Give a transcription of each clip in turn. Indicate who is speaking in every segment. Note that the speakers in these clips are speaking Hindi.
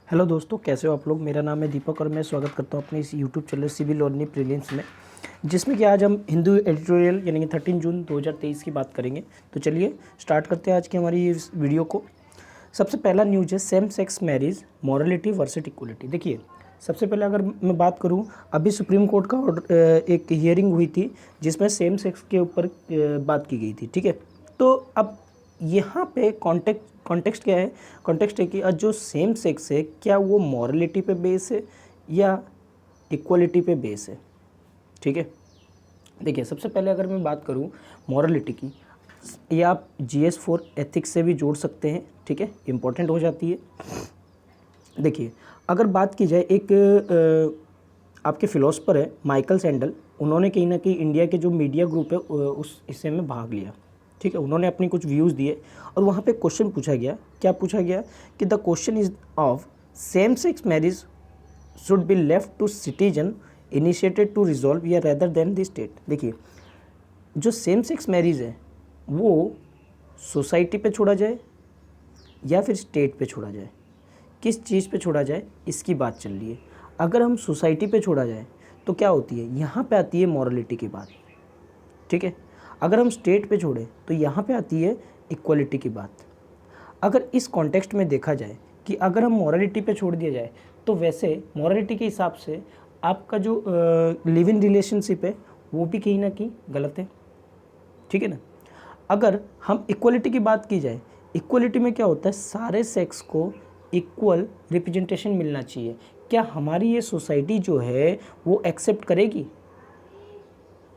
Speaker 1: हेलो दोस्तों, कैसे हो आप लोग। मेरा नाम है दीपक और मैं स्वागत करता हूं अपने इस यूट्यूब चैनल सिविल और प्रीलिम्स में, जिसमें कि आज हम हिंदू एडिटोरियल यानी कि 13 जून 2023 की बात करेंगे। तो चलिए स्टार्ट करते हैं आज की हमारी इस वीडियो को। सबसे पहला न्यूज है same sex marriage morality versus equality. देखिए, सबसे पहले अगर मैं बात करूं, अभी सुप्रीम कोर्ट का एक हियरिंग हुई थी जिसमें सेम सेक्स के ऊपर बात की गई थी। ठीक है, तो अब यहाँ पे कॉन्टेक्स्ट क्या है। कॉन्टेक्स्ट है कि जो सेम सेक्स है क्या वो मॉरलिटी पे बेस है या इक्वलिटी पे बेस है। ठीक है, देखिए सबसे पहले अगर मैं बात करूँ मॉरलिटी की, ये आप GS4 एथिक्स से भी जोड़ सकते हैं। ठीक है, इम्पॉर्टेंट हो जाती है। देखिए, अगर बात की जाए, एक आपके फिलोसफर है माइकल सैंडल, उन्होंने कहीं ना कहीं इंडिया के जो मीडिया ग्रुप है उस हिस्से में भाग लिया। ठीक है, उन्होंने अपनी कुछ व्यूज़ दिए और वहाँ पे क्वेश्चन पूछा गया। क्या पूछा गया कि the question is of same sex marriage should be left to citizen initiated to resolve या रेदर देन द स्टेट। देखिए, जो सेम सेक्स मैरिज है वो सोसाइटी पे छोड़ा जाए या फिर स्टेट पे छोड़ा जाए, किस चीज़ पे छोड़ा जाए इसकी बात चल रही है। अगर हम सोसाइटी पे छोड़ा जाए तो क्या होती है, यहाँ पे आती है मॉरलिटी की बात। ठीक है, अगर हम स्टेट पे छोड़ें तो यहाँ पे आती है इक्वलिटी की बात। अगर इस कॉन्टेक्स्ट में देखा जाए कि अगर हम मॉरलिटी पे छोड़ दिया जाए तो वैसे मॉरलिटी के हिसाब से आपका जो लिव इन रिलेशनशिप है वो भी कहीं ना कहीं गलत है। ठीक है ना। अगर हम इक्वलिटी की बात की जाए, इक्वलिटी में क्या होता है, सारे सेक्स को इक्वल रिप्रेजेंटेशन मिलना चाहिए। क्या हमारी ये सोसाइटी जो है वो एक्सेप्ट करेगी,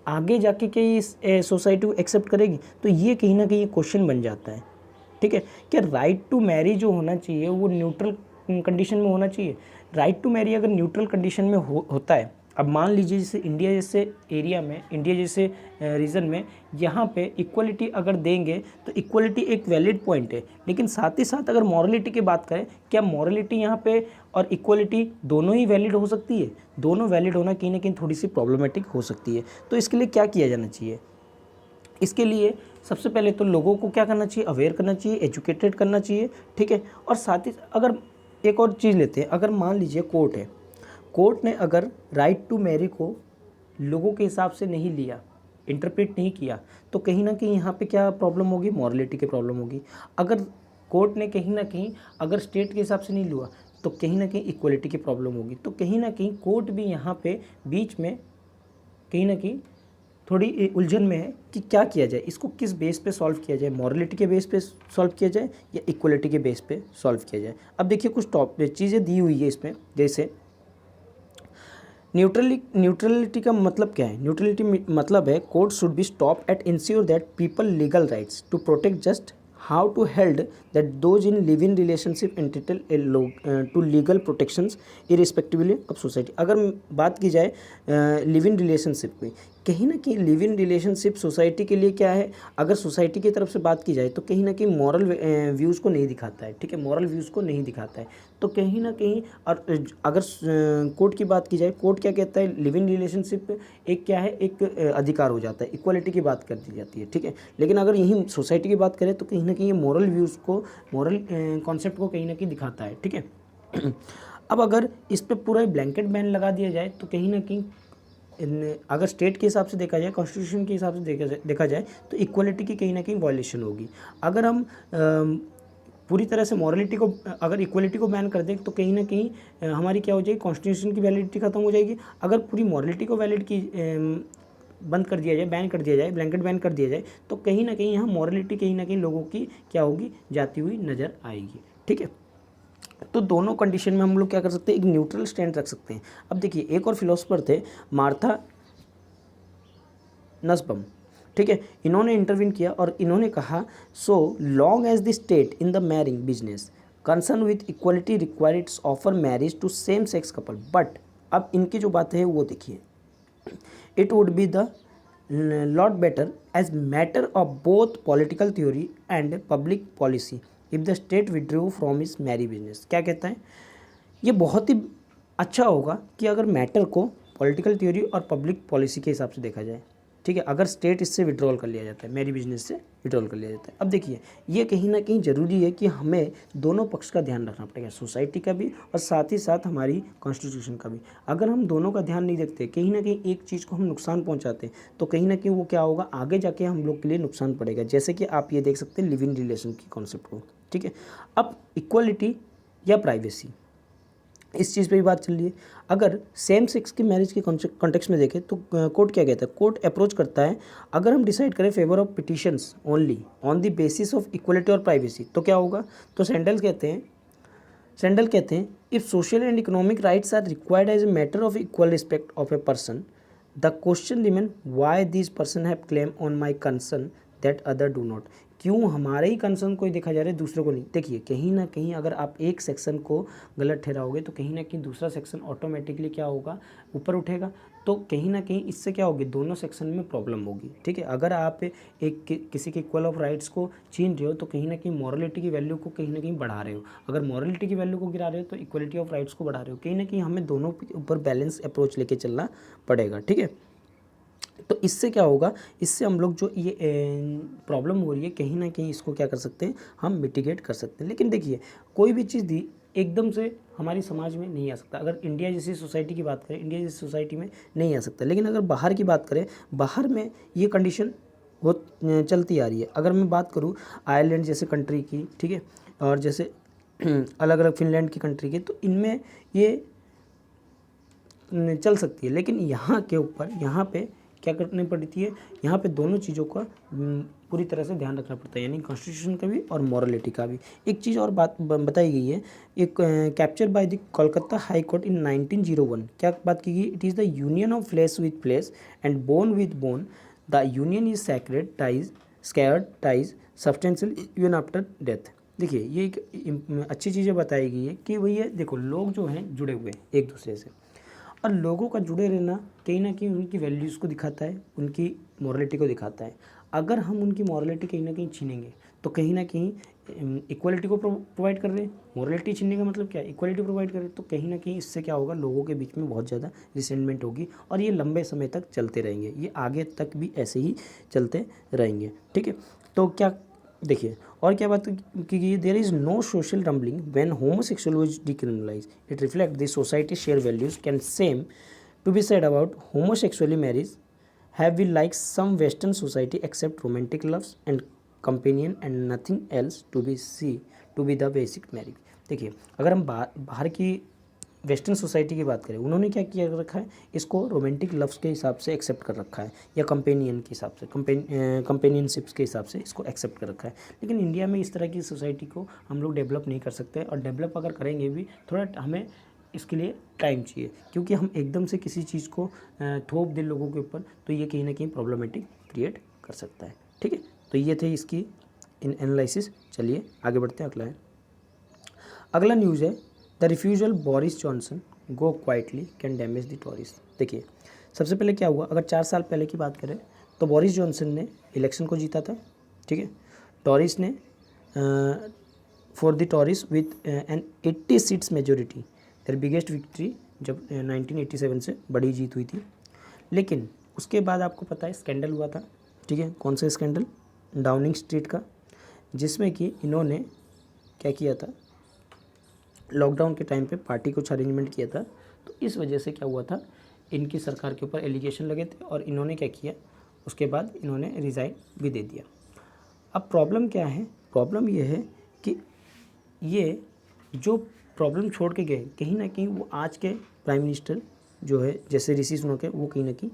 Speaker 1: आगे जाके क्या ये सोसाइटी को एक्सेप्ट करेगी? तो ये कहीं ना कहीं क्वेश्चन बन जाता है। ठीक है, क्या राइट टू मैरी जो होना चाहिए वो न्यूट्रल कंडीशन में होना चाहिए? राइट टू मैरी अगर न्यूट्रल कंडीशन में होता है, अब मान लीजिए जैसे इंडिया जैसे एरिया में, इंडिया जैसे रीजन में, यहाँ पे इक्वलिटी अगर देंगे तो इक्वलिटी एक वैलिड पॉइंट है, लेकिन साथ ही साथ अगर मॉरलिटी की बात करें, क्या मॉरलिटी यहाँ पे और इक्वलिटी दोनों ही वैलिड हो सकती है? दोनों वैलिड होना कहीं ना कहीं थोड़ी सी प्रॉब्लमेटिक हो सकती है। तो इसके लिए क्या किया जाना चाहिए? इसके लिए सबसे पहले तो लोगों को क्या करना चाहिए, अवेयर करना चाहिए, एजुकेटेड करना चाहिए। ठीक है, और साथ ही अगर एक और चीज़ लेते हैं, अगर मान लीजिए कोर्ट है, कोर्ट ने अगर राइट टू मैरी को लोगों के हिसाब से नहीं लिया, इंटरप्रेट नहीं किया, तो कहीं ना कहीं यहाँ पे क्या प्रॉब्लम होगी, मॉरलिटी की प्रॉब्लम होगी। अगर कोर्ट ने कहीं ना कहीं अगर स्टेट के हिसाब से नहीं लिया तो कहीं ना कहीं इक्वलिटी की प्रॉब्लम होगी। तो कहीं ना कहीं कोर्ट भी यहाँ पे बीच में कहीं ना कहीं थोड़ी उलझन में है कि क्या किया जाए, इसको किस बेस पे सॉल्व किया जाए, मॉरलिटी के बेस पे सॉल्व किया जाए या इक्वलिटी के बेस पे सॉल्व किया जाए। अब देखिए कुछ टॉप चीज़ें दी हुई है इसमें, जैसे न्यूट्रलिटी का मतलब क्या है? न्यूट्रलिटी मतलब है court should be stop at ensure that people legal rights to protect just how to held that those in live in relationship entitled to legal protections irrespectively of society. अगर बात की जाए लिव इन रिलेशनशिप में, कहीं ना कहीं लिव इन रिलेशनशिप सोसाइटी के लिए क्या है, अगर सोसाइटी की तरफ से बात की जाए तो कहीं ना कहीं मॉरल व्यूज़ को नहीं दिखाता है। ठीक है, मॉरल व्यूज़ को नहीं दिखाता है। तो कहीं ना कहीं, और अगर कोर्ट की बात की जाए, कोर्ट क्या कहता है, लिव इन रिलेशनशिप एक क्या है, एक अधिकार हो जाता है, इक्वालिटी की बात कर दी जाती है। ठीक है, लेकिन अगर यहीं सोसाइटी की बात करें तो कहीं ना कहीं मॉरल व्यूज़ को, मॉरल कॉन्सेप्ट को कहीं ना कहीं दिखाता है। ठीक है अब अगर इस पर पूरा ब्लैंकेट बैन लगा दिया जाए तो कहीं ना कहीं अगर स्टेट के हिसाब से देखा जाए, कॉन्स्टिट्यूशन के हिसाब से देखा जाए तो इक्वलिटी की कहीं ना कहीं वायलेशन होगी। अगर हम पूरी तरह से मॉरलिटी को, अगर इक्वलिटी को बैन कर दें तो कहीं ना कहीं हमारी क्या हो जाएगी, कॉन्स्टिट्यूशन की वैलिडिटी खत्म हो जाएगी। अगर पूरी मॉरलिटी को वैलिड की बंद कर दिया जाए, बैन कर दिया जाए, ब्लैंकेट बैन कर दिया जाए, तो कहीं ना कहीं यहाँ मॉरलिटी कहीं ना कहीं लोगों की क्या होगी, जाती हुई नज़र आएगी। ठीक है, तो दोनों कंडीशन में हम लोग क्या कर सकते हैं, एक न्यूट्रल स्टैंड रख सकते हैं। अब देखिए, एक और फिलोसफर थे मार्था नस्बम। ठीक है, इन्होंने इंटरवीन किया और इन्होंने कहा, so long as the state in the marrying business concern with equality requires offer marriage to same sex couple, but अब इनकी जो बातें हैं वो देखिए, it would be the lot better as matter of both political theory and public policy if the state withdrew from this marry business. क्या कहता है, ये बहुत ही अच्छा होगा कि अगर मैटर को पॉलिटिकल थ्योरी और पब्लिक पॉलिसी के हिसाब से देखा जाए। ठीक है, अगर स्टेट इससे विड्रॉल कर लिया जाता है, मेरी बिजनेस से विड्रॉल कर लिया जाता है। अब देखिए ये कहीं ना कहीं ज़रूरी है कि हमें दोनों पक्ष का ध्यान रखना पड़ेगा, सोसाइटी का भी और साथ ही साथ हमारी कॉन्स्टिट्यूशन का भी। अगर हम दोनों का ध्यान नहीं रखते, कहीं ना कहीं एक चीज़ को हम नुकसान पहुंचाते हैं, तो कहीं ना कहीं वो क्या होगा, आगे जाके हम लोग के लिए नुकसान पड़ेगा। जैसे कि आप ये देख सकते हैं लिव इन रिलेशन की कॉन्सेप्ट को, ठीक है। अब इक्वलिटी या प्राइवेसी, इस चीज़ पे भी बात चल रही है। अगर सेम सेक्स की मैरिज के कॉन्टेक्स्ट में देखें तो कोर्ट क्या कहता है, कोर्ट अप्रोच करता है, अगर हम डिसाइड करें favour of petitions only on the basis of equality और प्राइवेसी तो क्या होगा। तो सैंडल कहते हैं if social and economic rights are required as a matter of equal respect of a person, the question remain why this person have claim on my concern that other do not. क्यों हमारे ही कंसर्न को ही देखा जा रहा है, दूसरों को नहीं। देखिए कहीं ना कहीं अगर आप एक सेक्शन को गलत ठहराओगे तो कहीं ना कहीं दूसरा सेक्शन ऑटोमेटिकली क्या होगा, ऊपर उठेगा। तो कहीं ना कहीं इससे क्या होगी, दोनों सेक्शन में प्रॉब्लम होगी, ठीक है। अगर आप किसी के इक्वल ऑफ राइट्स को छीन रहे हो तो कहीं ना कहीं मॉरलिटी की वैल्यू को कहीं ना कहीं बढ़ा रहे हो। अगर मॉरलिटी की वैल्यू को गिरा रहे हो तो इक्वलिटी ऑफ राइट्स को बढ़ा रहे हो। कहीं ना कहीं हमें दोनों के ऊपर बैलेंस अप्रोच लेके चलना पड़ेगा, ठीक है। तो इससे क्या होगा, इससे हम लोग जो ये प्रॉब्लम हो रही है कहीं ना कहीं इसको क्या कर सकते हैं, हम मिटिगेट कर सकते हैं। लेकिन देखिए कोई भी चीज़ दी एकदम से हमारी समाज में नहीं आ सकता। अगर इंडिया जैसी सोसाइटी की बात करें, इंडिया जैसी सोसाइटी में नहीं आ सकता। लेकिन अगर बाहर की बात करें, बाहर में ये कंडीशन हो चलती आ रही है। अगर मैं बात करूँ आयरलैंड जैसे कंट्री की, ठीक है, और जैसे अलग अलग फिनलैंड की कंट्री की, तो इनमें ये चल सकती है। लेकिन यहाँ के ऊपर यहाँ पे क्या करनी पड़ती है, यहाँ पे दोनों चीज़ों का पूरी तरह से ध्यान रखना पड़ता है, यानी कॉन्स्टिट्यूशन का भी और मॉरलिटी का भी। एक चीज़ और बात बताई गई है, एक capture by the Kolkata high court in 1901, क्या बात की गई, it is the union of flesh with flesh and bone with bone, the union is sacred ties scared ties substantial even after death. देखिए ये एक अच्छी चीज़ें बताई गई है कि भैया देखो लोग जो हैं जुड़े हुए हैं एक दूसरे से, और लोगों का जुड़े रहना कहीं ना कहीं उनकी वैल्यूज़ को दिखाता है, उनकी मॉरलिटी को दिखाता है। अगर हम उनकी मॉरलिटी कहीं ना कहीं छीनेंगे तो कहीं ना कहीं इक्वलिटी को प्रोवाइड कर रहे हैं। मॉरलिटी छीनने का मतलब क्या है, इक्वलिटी प्रोवाइड कर रहे हैं। तो कहीं ना कहीं इससे क्या होगा, लोगों के बीच में बहुत ज़्यादा रिसेंटमेंट होगी और ये लंबे समय तक चलते रहेंगे, ये आगे तक भी ऐसे ही चलते रहेंगे, ठीक है। तो क्या देखिए और क्या बात की गई, there is no social rumbling when homosexual was decriminalise, it reflect the society share values can same to be said about homosexually marriage have we like some western society accept romantic loves and companion and nothing else to be see to be the basic marriage. देखिए अगर हम बाहर की वेस्टर्न सोसाइटी की बात करें, उन्होंने क्या किया रखा है, इसको रोमांटिक लव्स के हिसाब से एक्सेप्ट कर रखा है, या कंपेनियन के हिसाब से कंपेनियनशिप्स के हिसाब से इसको एक्सेप्ट कर रखा है। लेकिन इंडिया में इस तरह की सोसाइटी को हम लोग डेवलप नहीं कर सकते, और डेवलप अगर करेंगे भी थोड़ा हमें इसके लिए टाइम चाहिए, क्योंकि हम एकदम से किसी चीज़ को थोप दें लोगों के ऊपर तो ये कहीं ना कहीं प्रॉब्लमेटिक क्रिएट कर सकता है, ठीक है। तो ये थे इसकी एनालिसिस। चलिए आगे बढ़ते हैं, अगला न्यूज़ है, the refusal Boris Johnson go quietly can damage the Tories. देखिए सबसे पहले क्या हुआ, अगर 4 साल पहले की बात करें तो बोरिस जॉनसन ने इलेक्शन को जीता था, ठीक है। टॉरीज ने for the Tories with an 80 seats majority, their biggest victory जब 1987 से बड़ी जीत हुई थी। लेकिन उसके बाद आपको पता है स्कैंडल हुआ था, ठीक है। कौन सा स्कैंडल, डाउनिंग स्ट्रीट का, जिसमें कि इन्होंने क्या किया था, लॉकडाउन के टाइम पे पार्टी कुछ अरेंजमेंट किया था। तो इस वजह से क्या हुआ था, इनकी सरकार के ऊपर एलिगेशन लगे थे और इन्होंने क्या किया, उसके बाद इन्होंने रिज़ाइन भी दे दिया। अब प्रॉब्लम क्या है, प्रॉब्लम ये है कि ये जो प्रॉब्लम छोड़ के गए, कहीं ना कहीं वो आज के प्राइम मिनिस्टर जो है जैसे ऋषि सुनक है, वो कहीं ना कहीं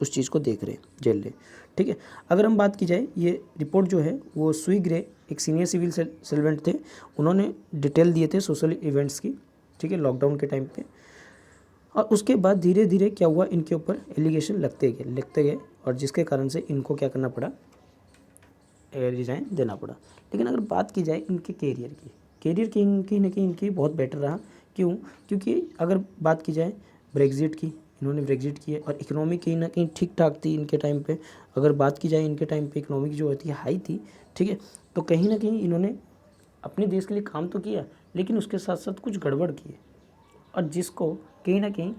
Speaker 1: उस चीज़ को देख रहे हैं, झेल रहे, ठीक है। अगर हम बात की जाए, ये रिपोर्ट जो है वो सुई ग्रे एक सीनियर सिविल सर्वेंट थे, उन्होंने डिटेल दिए थे सोशल इवेंट्स की, ठीक है, लॉकडाउन के टाइम पे। और उसके बाद धीरे धीरे क्या हुआ, इनके ऊपर एलिगेशन लगते गए और जिसके कारण से इनको क्या करना पड़ा, रिजाइन देना पड़ा। लेकिन अगर बात की जाए इनके कैरियर कहीं ना कहीं इनकी बहुत बेटर रहा। क्यों, क्योंकि अगर बात की जाए ब्रेग्जिट की, इन्होंने ब्रेग्जिट किए और इकोनॉमी कहीं ना कहीं ठीक ठाक थी इनके टाइम पे। अगर बात की जाए इनके टाइम पे इकोनॉमिक जो होती है हाई थी, ठीक है। तो कहीं ना कहीं इन्होंने अपने देश के लिए काम तो किया, लेकिन उसके साथ साथ कुछ गड़बड़ किए, और जिसको कहीं ना कहीं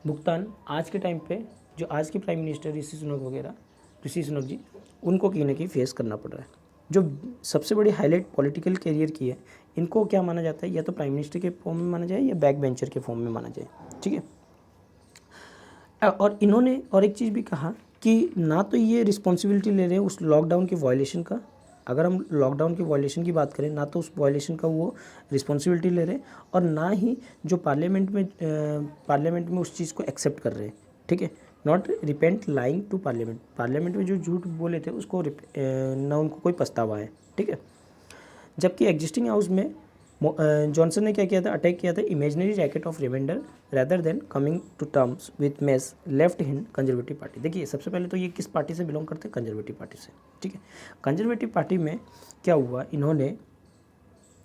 Speaker 1: भुगतान आज के टाइम पे जो आज के प्राइम मिनिस्टर ऋषि सुनक जी, उनको कहीं ना कहीं फेस करना पड़ रहा है। जो सबसे बड़ी हाईलाइट पॉलिटिकल करियर की है, इनको क्या माना जाता है, या तो प्राइम मिनिस्टर के फॉर्म में माना जाए या बैक बेंचर के फॉर्म में माना जाए, ठीक है। और इन्होंने और एक चीज़ भी कहा कि ना तो ये रिस्पॉन्सिबिलिटी ले रहे हैं उस लॉकडाउन के वायलेशन का, अगर हम लॉकडाउन के वायलेशन की बात करें, ना तो उस वायलेशन का वो रिस्पॉन्सिबिलिटी ले रहे हैं, और ना ही जो पार्लियामेंट में उस चीज़ को एक्सेप्ट कर रहे हैं, ठीक है। Not repent lying to parliament में जो झूठ बोले थे उसको ना उनको कोई पछतावा है, ठीक है। जबकि एग्जिस्टिंग हाउस में जॉनसन ने क्या किया था, अटैक किया था imaginary racket of reminder rather than coming to terms with mess left hand conservative party. देखिए सबसे पहले तो ये किस पार्टी से बिलोंग करते हैं, कंजर्वेटिव पार्टी से, ठीक है। कंजर्वेटिव पार्टी में क्या हुआ, इन्होंने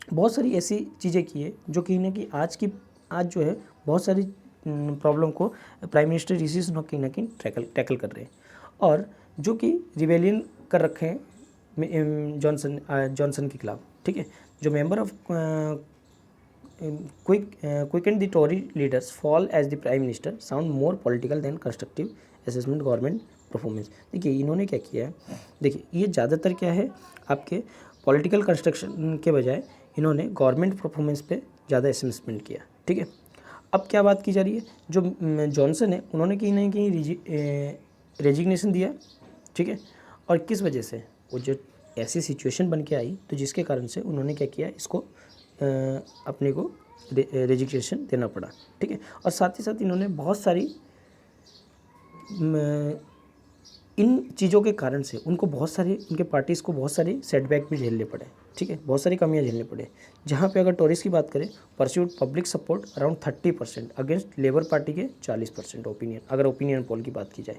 Speaker 1: बहुत सारी ऐसी चीज़ें की है जो कहीं ना कहीं आज जो है बहुत सारी प्रॉब्लम को प्राइम मिनिस्टर ऋषि सुनक कहीं ना कहीं टैकल कर रहे हैं, और जो कि रिवेलियन कर रखे हैं जॉनसन के खिलाफ, ठीक है। जो member of quick and the Tory leaders fall as the prime minister sound more political than constructive assessment government performance. देखिए इन्होंने क्या किया है, देखिए ये ज़्यादातर क्या है, आपके पॉलिटिकल कंस्ट्रक्शन के बजाय इन्होंने गवर्नमेंट परफॉर्मेंस पे ज़्यादा असेसमेंट किया, ठीक है। अब क्या बात की जा रही है, जो जॉनसन है उन्होंने कहीं ना कहीं रेजिग्नेशन दिया, ठीक है। और किस वजह से, वो जो ऐसी सिचुएशन बन के आई तो जिसके कारण से उन्होंने क्या किया, इसको अपने को रेजिग्नेशन देना पड़ा, ठीक है। और साथ ही साथ इन्होंने बहुत सारी इन चीज़ों के कारण से उनके पार्टीज़ को बहुत सारी सेटबैक भी झेलने पड़े, ठीक है, बहुत सारी कमियां झेलने पड़े। जहाँ पे अगर टोरीज की बात करें, pursued public support around 30% against labour party के 40% ओपिनियन पोल की बात की जाए।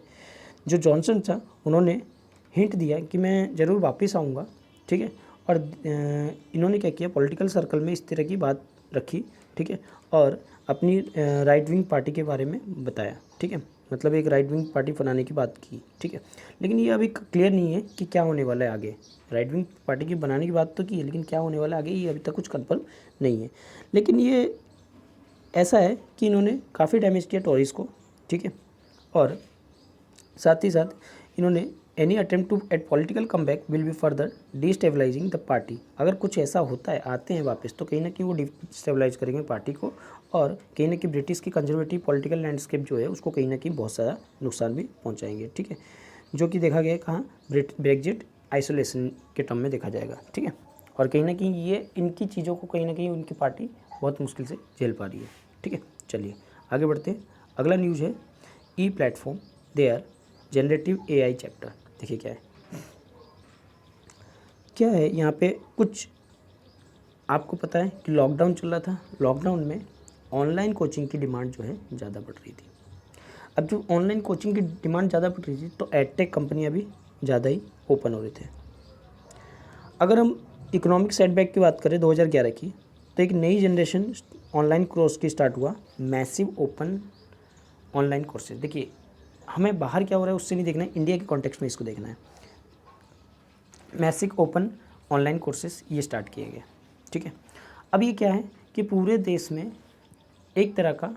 Speaker 1: जो जॉनसन था उन्होंने हिंट दिया कि मैं ज़रूर वापस आऊँगा, ठीक है। और इन्होंने क्या किया, पॉलिटिकल सर्कल में इस तरह की बात रखी, ठीक है, और अपनी राइट विंग पार्टी के बारे में बताया, ठीक है, मतलब एक राइट विंग पार्टी बनाने की बात की, ठीक है। लेकिन ये अभी क्लियर नहीं है कि क्या होने वाला है आगे। राइट विंग पार्टी की बनाने की बात तो की है, लेकिन क्या होने वाला है आगे ये अभी तक कुछ कन्फर्म नहीं है। लेकिन ये ऐसा है कि इन्होंने काफ़ी डैमेज किया टॉरीज़ को, ठीक है। और साथ ही साथ इन्होंने any attempt to at political comeback will be further destabilising the party. अगर कुछ ऐसा होता है, आते हैं वापस, तो कहीं ना कहीं वो डिस्टेबलाइज करेंगे पार्टी को, और कहीं ना कहीं ब्रिटिश की कंजर्वेटिव पॉलिटिकल लैंडस्केप जो है उसको कहीं ना कहीं बहुत सारा नुकसान भी पहुंचाएंगे, ठीक है। जो कि देखा गया कहाँ, ब्रेक्जिट आइसोलेशन के टर्म में देखा जाएगा, ठीक है। और कहीं ना कहीं ये इनकी चीज़ों को कहीं ना कहीं उनकी पार्टी बहुत मुश्किल से झेल पा रही है, ठीक है। चलिए आगे बढ़ते हैं। अगला न्यूज़ है e platform their generative AI chapter. देखिए क्या है यहाँ पे, कुछ आपको पता है कि लॉकडाउन चल रहा था, लॉकडाउन में ऑनलाइन कोचिंग की डिमांड जो है ज़्यादा बढ़ रही थी। अब जो ऑनलाइन कोचिंग की डिमांड ज़्यादा बढ़ रही थी तो एडटेक कंपनियाँ भी ज़्यादा ही ओपन हो रहे थे। अगर हम इकोनॉमिक सेटबैक की बात करें 2011 की, तो एक नई जनरेशन ऑनलाइन कोर्स की स्टार्ट हुआ, मैसिव ओपन ऑनलाइन कोर्सेज। देखिए हमें बाहर क्या हो रहा है उससे नहीं देखना है, इंडिया के कॉन्टेक्स्ट में इसको देखना है। मैसिव ओपन ऑनलाइन कोर्सेज ये स्टार्ट किए गए, ठीक है। अब ये क्या है कि पूरे देश में एक तरह का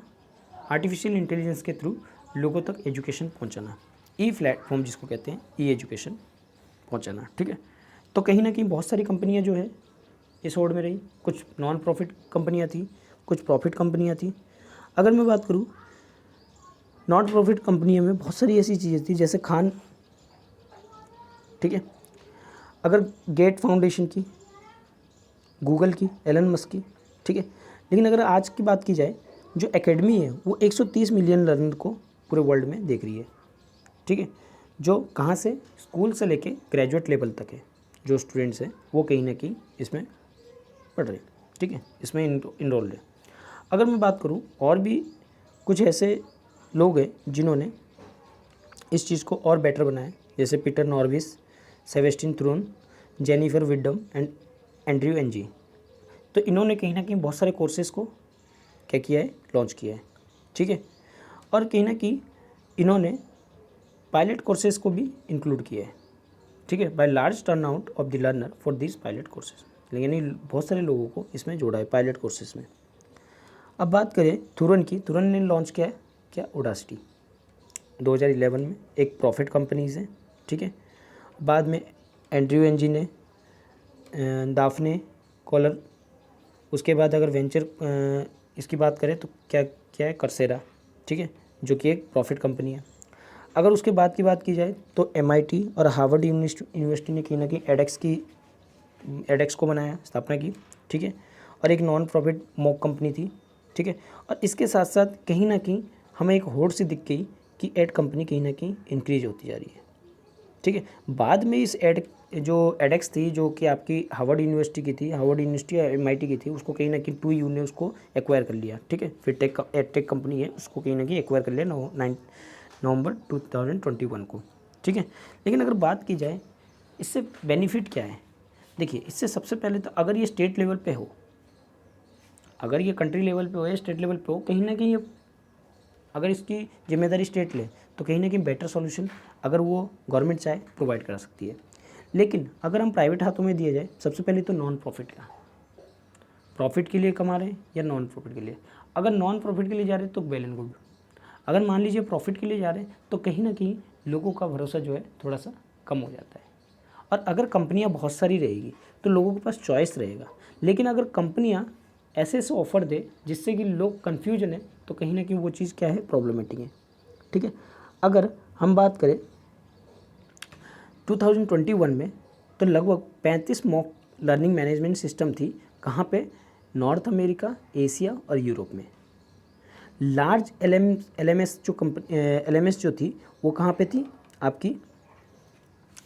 Speaker 1: आर्टिफिशियल इंटेलिजेंस के थ्रू लोगों तक एजुकेशन पहुंचाना, ई प्लेटफॉर्म जिसको कहते हैं, ई एजुकेशन पहुंचाना, ठीक है। तो कहीं ना कहीं बहुत सारी कंपनियां जो है इस होड़ में रही, कुछ नॉन प्रॉफिट कंपनियां थी, कुछ प्रॉफिट कंपनियां थी। अगर मैं बात करूं नॉन प्रॉफिट कंपनियों में बहुत सारी ऐसी चीज़ें थी जैसे खान, ठीक है, अगर गेट फाउंडेशन की, गूगल की, एलन मस्क की, ठीक है। लेकिन अगर आज की बात की जाए, जो एकेडमी है वो 130 मिलियन लर्नर को पूरे वर्ल्ड में देख रही है, ठीक है। जो कहाँ से, स्कूल से लेके ग्रेजुएट लेवल तक है, जो स्टूडेंट्स हैं वो कहीं ना कहीं इसमें पढ़ रहे हैं, ठीक है, इसमें इनरोल्ड है। अगर मैं बात करूँ और भी कुछ ऐसे लोग हैं जिन्होंने इस चीज़ को और बेटर बनाया, जैसे Peter Norvig, Sebastian Thrun, Jennifer Widom and Andrew Ng. तो इन्होंने कहीं ना कहीं बहुत सारे कोर्सेज़ को क्या किया है, लॉन्च किया है, ठीक है। और कहीं ना कहीं इन्होंने पायलट कोर्सेज़ को भी इंक्लूड किया है, ठीक है, by large turn out of the learner for this pilot courses. लेकिन बहुत सारे लोगों को इसमें जोड़ा है पायलट कोर्सेज में। अब बात करें थुरन की, थुरन ने लॉन्च किया है क्या, ओडासिटी। 2011 में, एक प्रॉफिट कंपनीज़ है, ठीक है। बाद में एंड्रयू एंजिन है, दाफने कॉलर, उसके बाद अगर वेंचर इसकी बात करें तो क्या क्या है, कर्सेरा, ठीक है, जो कि एक प्रॉफिट कंपनी है। अगर उसके बाद की बात की जाए तो MIT और हार्वर्ड यूनिवर्सिटी ने कहीं ना कहीं एडेक्स को बनाया, स्थापना की, ठीक है, और एक नॉन प्रॉफिट मॉक कंपनी थी, ठीक है। और इसके साथ साथ कहीं ना कहीं हमें एक होड़ सी दिख गई कि एड कंपनी कहीं ना कहीं इंक्रीज होती जा रही है, ठीक है। बाद में इस एडेक्स थी जो कि आपकी हार्वर्ड यूनिवर्सिटी की थी, हार्वर्ड यूनिवर्सिटी या MIT की थी, उसको कहीं ना कहीं 2U ने उसको एक्वायर कर लिया, ठीक है। फिर एडटेक कंपनी है, उसको कहीं ना कहीं एक्वायर कर लिया नवंबर 2021 को, ठीक है। लेकिन अगर बात की जाए इससे बेनिफिट क्या है, देखिए इससे सबसे पहले तो अगर ये स्टेट लेवल पे हो, अगर ये कंट्री लेवल पे हो या स्टेट लेवल पे हो, कहीं ना कहीं अगर इसकी जिम्मेदारी स्टेट ले तो कहीं ना कहीं बेटर सॉल्यूशन अगर वो गवर्नमेंट चाहे प्रोवाइड करा सकती है। लेकिन अगर हम प्राइवेट हाथों में दिया जाए, सबसे पहले तो नॉन प्रॉफिट का, प्रॉफिट के लिए कमा रहे हैं या नॉन प्रॉफिट के लिए। अगर नॉन प्रॉफिट के लिए जा रहे हैं तो वेल एंड गुड, अगर मान लीजिए प्रॉफिट के लिए जा रहे हैं तो कहीं ना कहीं लोगों का भरोसा जो है थोड़ा सा कम हो जाता है। और अगर कंपनियां बहुत सारी रहेगी तो लोगों के पास चॉइस रहेगा। लेकिन अगर कंपनियां ऐसे ऐसे ऑफ़र दे जिससे कि लोग कन्फ्यूजन है, तो कहीं ना कहीं वो चीज़ क्या है, प्रॉब्लमेटिक है, ठीक है। अगर हम बात करें 2021 में तो लगभग 35 मॉक लर्निंग मैनेजमेंट सिस्टम थी, कहाँ पे, नॉर्थ अमेरिका, एशिया और यूरोप में। लार्ज LMS जो थी वो कहाँ पे थी, आपकी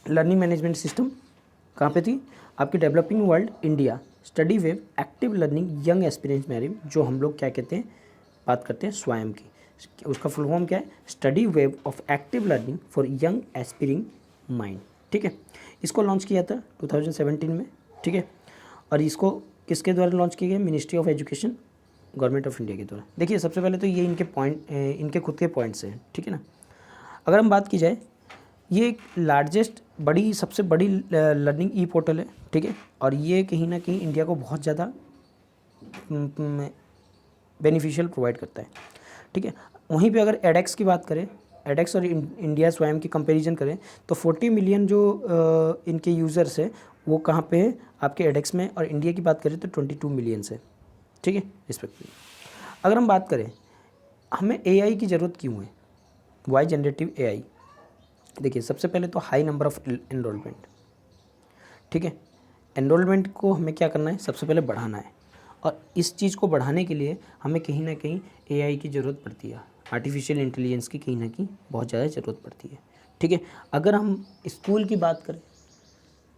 Speaker 1: लर्निंग मैनेजमेंट सिस्टम कहाँ पे थी, आपकी डेवलपिंग वर्ल्ड, इंडिया, स्टडी वेव, एक्टिव लर्निंग, यंग एक्सपीरियंस मैरिम, जो हम लोग क्या कहते हैं, बात करते हैं स्वायम की, उसका फुल फॉर्म क्या है, स्टडी वेव of active learning for young aspiring mind, ठीक है। इसको लॉन्च किया था 2017 में, ठीक है। और इसको किसके द्वारा लॉन्च किया गया, ministry of education, government of India के द्वारा। देखिए सबसे पहले तो ये इनके खुद के पॉइंट्स हैं, ठीक है ना। अगर हम बात की जाए, ये एक लार्जेस्ट सबसे बड़ी लर्निंग ई पोर्टल है, ठीक है। और ये कहीं ना कहीं इंडिया को बहुत ज़्यादा बेनिफिशियल प्रोवाइड करता है, ठीक है। वहीं पे अगर एडेक्स की बात करें, एडेक्स और इंडिया स्वयं की कंपैरिजन करें तो 40 मिलियन जो इनके यूज़र्स है वो कहाँ पे है, आपके एडेक्स में, और इंडिया की बात करें तो 22 मिलियन है, ठीक है, रिस्पेक्टिवली। अगर हम बात करें हमें AI की ज़रूरत क्यों है, वाई जनरेटिव AI, देखिए सबसे पहले तो हाई नंबर ऑफ़ एनरोलमेंट, ठीक है। एनरोलमेंट को हमें क्या करना है, सबसे पहले बढ़ाना है। और इस चीज़ को बढ़ाने के लिए हमें कहीं ना कहीं AI की ज़रूरत पड़ती है, आर्टिफिशियल इंटेलिजेंस की कहीं ना कहीं बहुत ज़्यादा ज़रूरत पड़ती है, ठीक है। अगर हम स्कूल की बात करें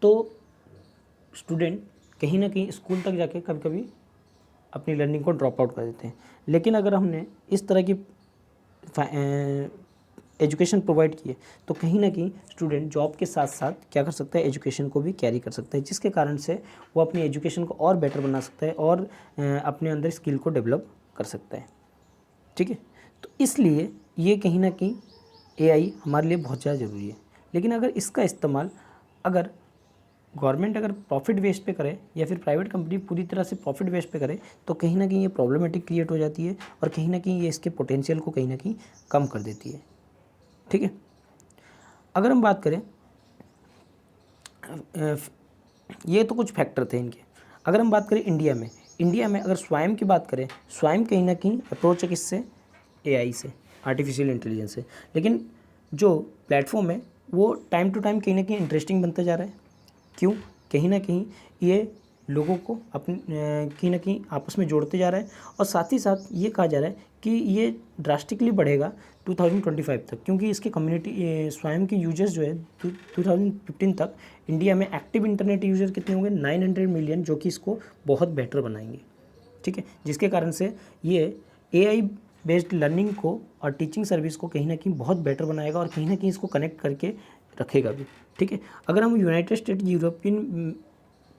Speaker 1: तो स्टूडेंट कहीं ना कहीं स्कूल तक जाके कभी कभी अपनी लर्निंग को ड्रॉप आउट कर देते हैं। लेकिन अगर हमने इस तरह की एजुकेशन प्रोवाइड किए तो कहीं ना कहीं स्टूडेंट जॉब के साथ साथ क्या कर सकता है, एजुकेशन को भी कैरी कर सकता है, जिसके कारण से वो अपनी एजुकेशन को और बेटर बना सकता है और अपने अंदर स्किल को डेवलप कर सकता है, ठीक है। तो इसलिए ये कहीं ना कहीं AI हमारे लिए बहुत ज़्यादा ज़रूरी है। लेकिन अगर इसका इस्तेमाल अगर गवर्नमेंट अगर प्रॉफिट बेस पे करे या फिर प्राइवेट कंपनी पूरी तरह से प्रॉफिट बेस पे करे तो कहीं ना कहीं ये प्रॉब्लमेटिक क्रिएट हो जाती है और कहीं ना कहीं ये इसके पोटेंशियल को कहीं ना कहीं कम कर देती है, ठीक है। अगर हम बात करें ये तो कुछ फैक्टर थे इनके। अगर हम बात करें इंडिया में अगर स्वयं की बात करें, स्वयं कहीं ना कहीं अप्रोच है किससे, AI से, आर्टिफिशियल इंटेलिजेंस से। लेकिन जो प्लेटफॉर्म है वो टाइम टू टाइम कहीं ना कहीं इंटरेस्टिंग बनता जा रहा है। क्यों, कहीं ना कहीं ये लोगों को कहीं ना कहीं आपस में जोड़ते जा रहा है। और साथ ही साथ ये कहा जा रहा है कि ये ड्रास्टिकली बढ़ेगा 2025 तक, क्योंकि इसके कम्युनिटी स्वयं के यूजर्स जो है 2015 तक इंडिया में एक्टिव इंटरनेट यूजर कितने होंगे, 900 मिलियन, जो कि इसको बहुत बेटर बनाएंगे, ठीक है। जिसके कारण से ये AI बेस्ड लर्निंग को और टीचिंग सर्विस को कहीं ना कहीं बहुत बेटर बनाएगा और कहीं ना कहीं इसको कनेक्ट करके रखेगा भी, ठीक है। अगर हम यूनाइटेड स्टेट यूरोपियन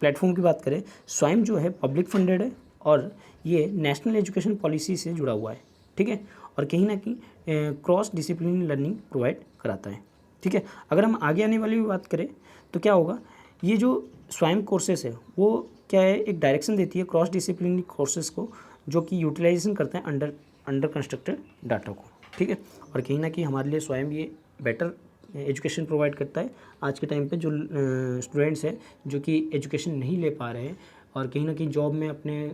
Speaker 1: प्लेटफॉर्म की बात करें, स्वयं जो है पब्लिक फंडेड है और ये नेशनल एजुकेशन पॉलिसी से जुड़ा हुआ है, ठीक है। और कहीं ना कहीं क्रॉस डिसिप्लिन लर्निंग प्रोवाइड कराता है, ठीक है। अगर हम आगे आने वाली बात करें तो क्या होगा, ये जो स्वयं कोर्सेस है वो क्या है, एक डायरेक्शन देती है क्रॉस डिसिप्लिनरी कोर्सेज को, जो कि यूटिलाइजेशन करते हैं अंडर कंस्ट्रक्टेड डाटा को, ठीक है। और कहीं ना कहीं हमारे लिए स्वयं ये बेटर एजुकेशन प्रोवाइड करता है। आज के टाइम पे जो स्टूडेंट्स हैं जो कि एजुकेशन नहीं ले पा रहे हैं और कहीं ना कहीं जॉब में अपने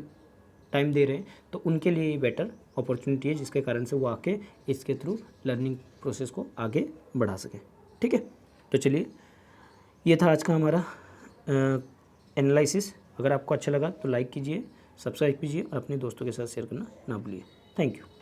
Speaker 1: टाइम दे रहे हैं, तो उनके लिए ये बेटर अपॉर्चुनिटी है, जिसके कारण से वो आके इसके थ्रू लर्निंग प्रोसेस को आगे बढ़ा सकें। ठीक है, तो चलिए ये था आज का हमारा एनालिसिस। अगर आपको अच्छा लगा तो लाइक कीजिए, सब्सक्राइब कीजिए और अपने दोस्तों के साथ शेयर करना ना भूलिए। Thank you.